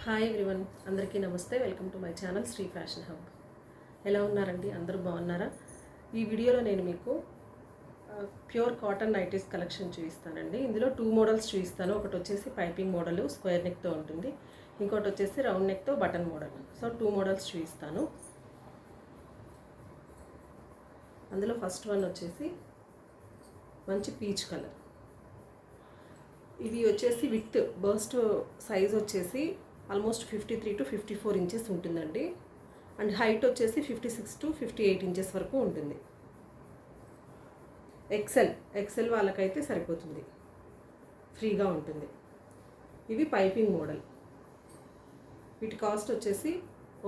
Hi everyone, అందరికీ నమస్తే. Welcome to my channel Shri fashion hub. ఎలా ఉన్నారండి? అందరూ బాగున్నారా? ఈ వీడియోలో నేను మీకు ప్యూర్ కాటన్ నైటీస్ కలెక్షన్ చూపిస్తానండి. ఇందులో 2 మోడల్స్ చూపిస్తాను. ఒకటి వచ్చేసి పైపింగ్ మోడల్ స్క్వేర్ నెక్తో ఉంటుంది, ఇంకోటి వచ్చేసి రౌండ్ నెక్తో బటన్ మోడల్. సో 2 మోడల్స్ చూపిస్తాను. అందులో ఫస్ట్ వన్ వచ్చేసి మంచి పీచ్ కలర్. ఇవి వచ్చేసి విత్ బర్స్ట్ సైజ్ వచ్చేసి ఆల్మోస్ట్ 53 to 54 ఇంచెస్ ఉంటుందండి. అండ్ హైట్ వచ్చేసి 56 to 58 ఇంచెస్ వరకు ఉంటుంది. ఎక్సెల్ వాళ్ళకైతే సరిపోతుంది, ఫ్రీగా ఉంటుంది. ఇవి పైపింగ్ మోడల్. వీటి కాస్ట్ వచ్చేసి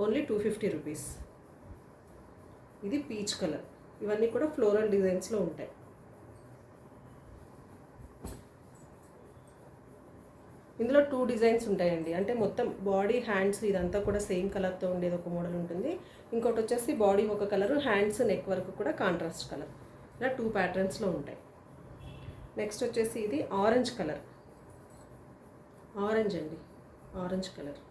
ఓన్లీ 250 రూపీస్. ఇది పీచ్ కలర్. ఇవన్నీ కూడా ఫ్లోరల్ డిజైన్స్లో ఉంటాయి. ఇందులో 2 డిజైన్స్ ఉంటాయండి. అంటే మొత్తం బాడీ, హ్యాండ్స్ ఇదంతా కూడా సేమ్ కలర్తో ఉండేది ఒక మోడల్ ఉంటుంది. ఇంకోటి వచ్చేసి బాడీ ఒక కలరు, హ్యాండ్స్ నెక్ వరకు కూడా కాంట్రాస్ట్ కలర్. ఇలా 2 ప్యాటర్న్స్లో ఉంటాయి. నెక్స్ట్ వచ్చేసి ఇది ఆరెంజ్ కలర్. ఆరెంజ్ అండి, orange colour.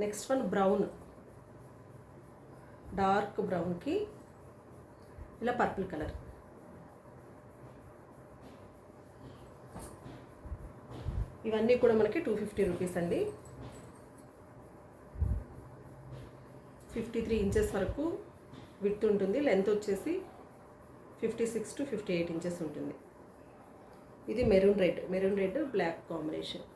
Next one brown, dark బ్రౌన్కి ఇలా పర్పుల్ కలర్. ఇవన్నీ కూడా మనకి 250 రూపీస్ అండి. 53 ఇంచెస్ వరకు విడ్త్ ఉంటుంది. లెంత్ వచ్చేసి 56 to 58 ఇంచెస్ ఉంటుంది. ఇది మెరూన్ రెడ్ బ్లాక్ కాంబినేషన్.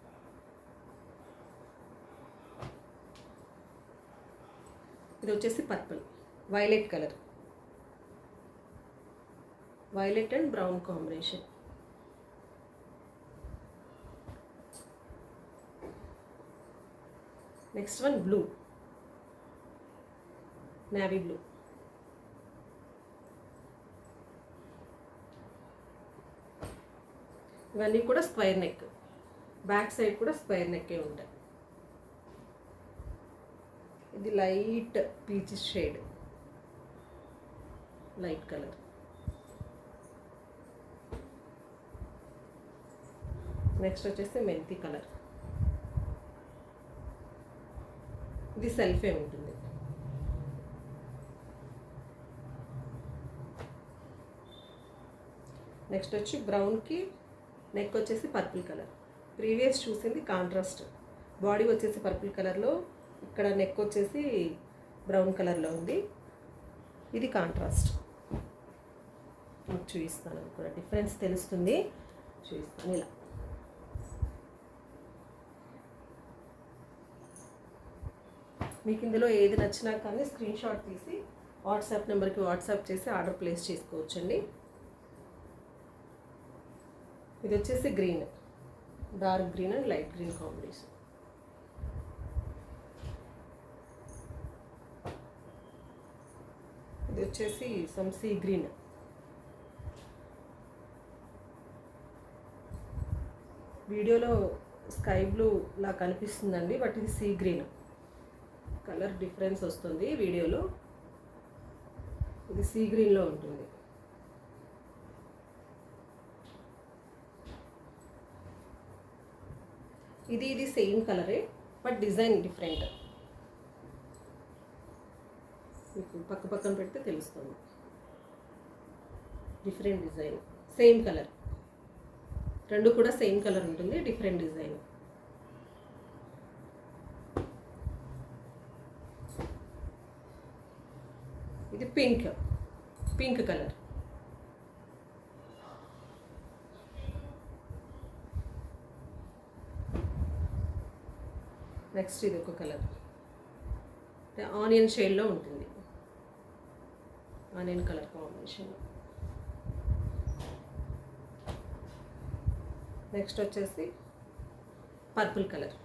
ఇది వచ్చేసి purple, violet colour, violet and brown combination. Next one blue, navy blue. ఇవన్నీ కూడా స్క్వేర్ నెక్, బ్యాక్ సైడ్ కూడా స్క్వేర్ నెక్కే ఉంటాయి. ఇది light peach shade, light colour. Next వచ్చేసి మెంతి కలర్. ఇది సెల్ఫే ఉంటుంది. నెక్స్ట్ వచ్చి బ్రౌన్కి నెక్ వచ్చేసి పర్పుల్ కలర్. ప్రీవియస్ చూసింది కాంట్రాస్ట్, బాడీ వచ్చేసి పర్పుల్ కలర్లో, ఇక్కడ నెక్ వచ్చేసి బ్రౌన్ కలర్లో ఉంది. ఇది కాంట్రాస్ట్. చూపిస్తాను, కూడా డిఫరెన్స్ తెలుస్తుంది. చూపిస్తాను ఇలా. మీకు ఇందులో ఏది నచ్చినా కానీ స్క్రీన్ షాట్ తీసి వాట్సాప్ నెంబర్కి వాట్సాప్ చేసి ఆర్డర్ ప్లేస్ చేసుకోవచ్చండి. ఇది వచ్చేసి green, dark green and light green combination. ఇది వచ్చేసి సమ్ సీ గ్రీన్. వీడియోలో స్కై బ్లూ లా కనిపిస్తుందండి, బట్ ఇది సీ గ్రీన్. కలర్ డిఫరెన్స్ వస్తుంది వీడియోలో. ఇది సీ గ్రీన్లో ఉంటుంది. ఇది సేమ్ కలరే, బట్ డిజైన్ డిఫరెంట్. మీకు పక్కన పెడితే తెలుస్తుంది. Different design, same colour. రెండు కూడా సేమ్ కలర్ ఉంటుంది, డిఫరెంట్ డిజైన్. ఇది పింక్ కలర్. నెక్స్ట్ ఇది ఒక కలర్, ఆనియన్ షేడ్లో ఉంటుంది, ఆనియన్ కలర్ కాంబినేషన్. నెక్స్ట్ వచ్చేసి పర్పుల్ కలర్.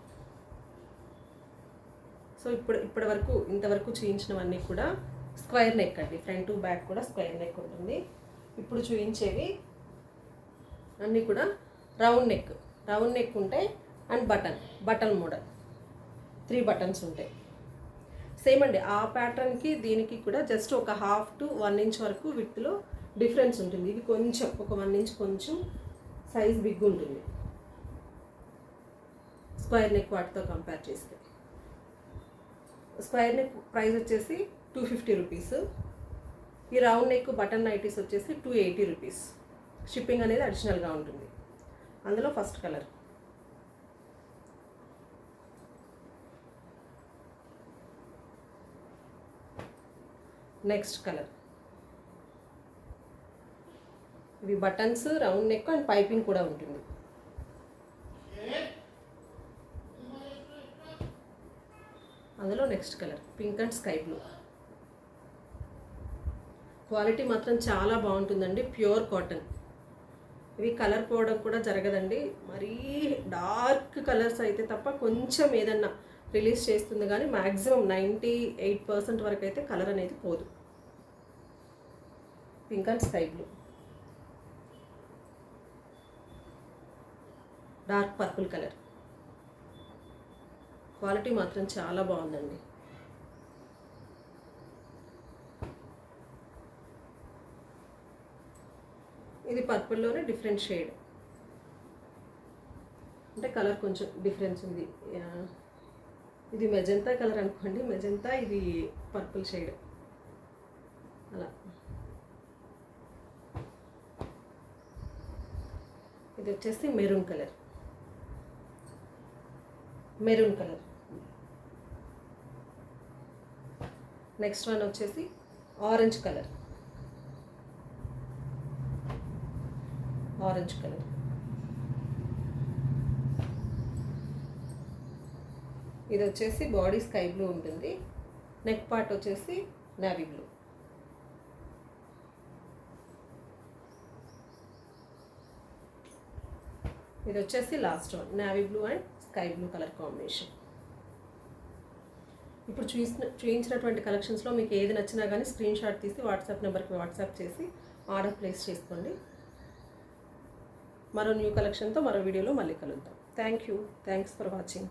సో ఇప్పటి వరకు ఇంతవరకు చూపించినవన్నీ కూడా స్క్వేర్ నెక్ అండి. ఫ్రంట్ టు బ్యాక్ కూడా స్క్వేర్ నెక్ ఉంటుంది. ఇప్పుడు చూపించేవి అన్నీ కూడా రౌండ్ నెక్ ఉంటాయి. అండ్ బటన్ మోడల్ 3 బటన్స్ ఉంటాయి. సేమ్ అండి, ఆ ప్యాటర్న్కి దీనికి కూడా జస్ట్ ఒక 1/2 to 1 ఇంచ్ వరకు విత్లో డిఫరెన్స్ ఉంటుంది. ఇది కొంచెం ఒక 1 ఇంచ్ కొంచెం సైజ్ బిగ్ ఉంటుంది స్క్వేర్ నెక్ వాటితో కంపేర్ చేస్తే. స్క్వేర్ నెక్ ప్రైస్ వచ్చేసి 250 రూపీస్. ఈ రౌండ్ నెక్ బటన్ నైటీస్ వచ్చేసి 280 రూపీస్. షిప్పింగ్ అనేది అడిషనల్గా ఉంటుంది. అందులో ఫస్ట్ కలర్, నెక్స్ట్ కలర్. ఇవి buttons, round neck and piping కూడా ఉంటుంది. అందులో next colour pink and sky blue. Quality మాత్రం చాలా బాగుంటుందండి, ప్యూర్ కాటన్. ఇవి కలర్ పోవడం కూడా జరగదండి. మరీ డార్క్ కలర్స్ అయితే తప్ప కొంచెం ఏదన్నా రిలీజ్ చేస్తుంది, కానీ మ్యాక్సిమం 98% వరకు అయితే కలర్ అనేది పోదు. Pink and sky blue, dark purple colour. Quality మాత్రం చాలా బాగుందండి. ఇది పర్పుల్లోనే డిఫరెంట్ షేడ్, అంటే కలర్ కొంచెం డిఫరెన్స్ ఉంది. ఇది మెజంతా కలర్ అనుకోండి, మెజంతా, ఇది పర్పుల్ షేడ్ అలా. ఇది వచ్చేసి maroon colour, maroon colour. Next one వచ్చేసి ఆరెంజ్ కలర్, ఆరెంజ్ కలర్. ఇది వచ్చేసి బాడీ స్కై బ్లూ ఉంటుంది, నెక్ పార్ట్ వచ్చేసి నేవీ బ్లూ. ఇది వచ్చేసి last one, navy blue and sky blue colour combination. ఇప్పుడు చూపించినటువంటి కలెక్షన్స్లో మీకు ఏది నచ్చినా కానీ స్క్రీన్ షాట్ తీసి వాట్సాప్ నెంబర్కి వాట్సాప్ చేసి ఆర్డర్ ప్లేస్ చేసుకోండి. మరో న్యూ కలెక్షన్తో మరో వీడియోలో మళ్ళీ కలుద్దాం. Thanks for watching.